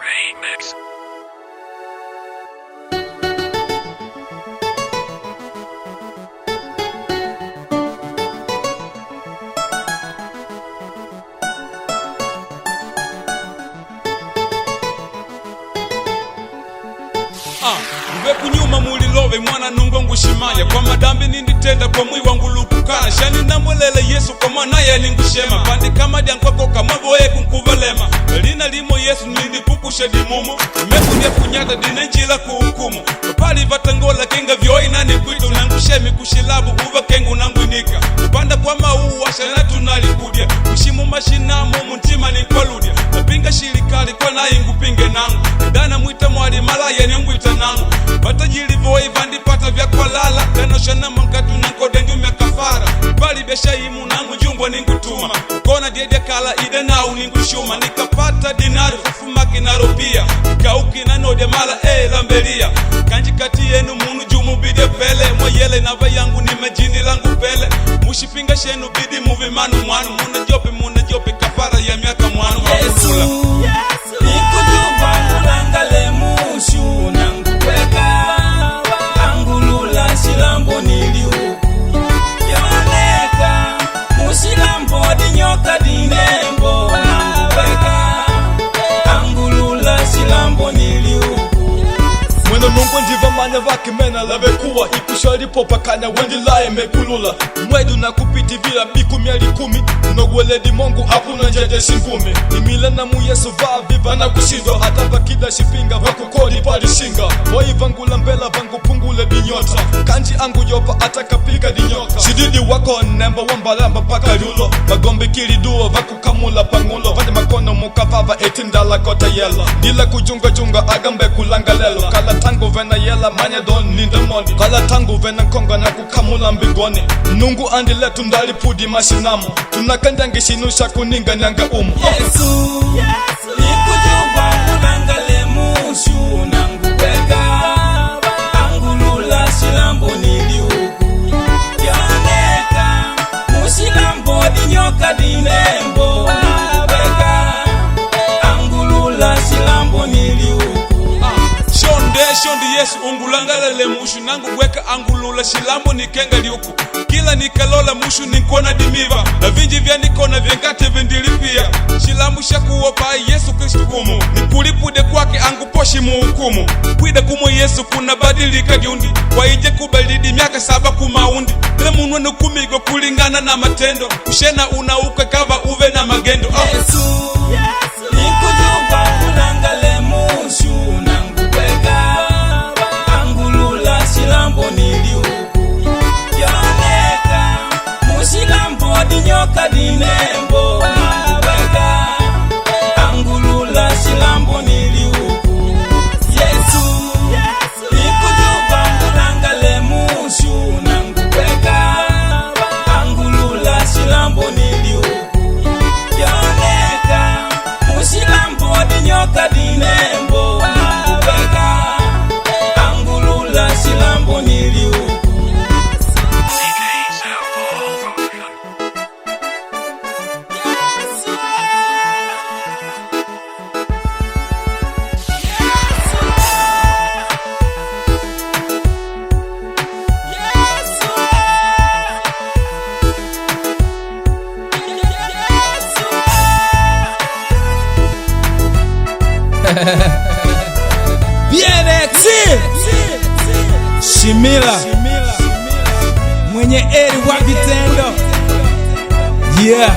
Remix. Uve kunyuma mulilove mwana nungo ngushimanya kwa madambi ninditenda kwa mwi wangu lukukana shani namwelele Yesu kwa mwanaye ningushema pandi kama diankwako kamavoe kunkuvalema lina limo Yesu nilipukushe dimumu imekudia kunyata dinenjila kuhukumu pali vatangola kenga vyoi nani kwitu nangushemi kushilabu uva kengu nangwinika upanda kwa mauu washana tunalikudia kushimu mashinamu muntima nikwaludia napinga shirikali kwa nayi ngupinge nangu dana mwita mwali malaya nyangwita nangu batajili voi vandipata vya kwa lala tenoshana mankatu nankode njume kafara bali besha imu nangu jumbo ningutuma kona diede kala ide nau ningushuma nikapata dinari fufumaki na rupia kauki na node mala lambelia kanji kati yenu munu jumu bide pele mwayele na vayangu ni majini langu pele mushipinga shenu bidi muvi manu mwanu muna jope kafara ya miaka mwanu Yesu, nikujumba mulangale mushu nanguweka angulula shilambo niliuku yoneka mushilambo dinyoka dinembo nanguweka angulula shilambo niliuku Mwendo nungu njiva manya vaki mena lave kuwa Ikushari popa kanya wendi lae mekulula Mwedu na kupiti vila biku miali kumi Unogwele di mongu hakuna njeje shingumi Imile na mu Yesu vaa viva na kushindo Hata vakida shipinga vaku kodi pali shinga Wai vangula mbela vangu pungule dinyota Kanji angu yopa ata kapika dinyoka Shididi wako nemba wambalamba paka lulo Magombe kili duo vaku kamula pangulo Vade makono mukavava etindala kota yela Dila kujunga agambe kulanga lelo Kala tangu vena yela manya don ninda mondi Kala tangu vena konga na kukamula mbigoni Nungu andi letu ndali pudi mashinamu Tunakandangi shinusha kuninga nyanga umu Yesu, nikujumba mulangale mushu nanguweka angulula shilambo niliuku yoneka mushilambo dinyoka dinembo nanguweka angulula shilambo niliuku Shondi Yesu ungulangalele mushu nangu weka angulula shilambo nikenga liuku kila nikalola mushu ninkona dimiva na vinji vya nikona vyengate vindilipia shilambu shakuopa Yesu Kristu kumu nikulipude kwake anguposhi muhukumu kwide kumu Yesu kuna badilika giundi kwa ije kubalidi miaka 7 kumaundi ile munwe nukumigo kulingana na matendo kushena unauke kava uve na magendo Yesu, nikujumba mulangale mushu nanguweka angulula shilambo niliuku yoneka mushilambo dinyoka dinembo nanguweka angulula shilambo niliuku Yesu, nikujumba mulangale mushu nanguweka angulula shilambo niliuku yoneka mushilambo dinyoka dinembo nanguweka angulula shilambo niliuku BNX Shimila mwenye eri wa vitendo yeah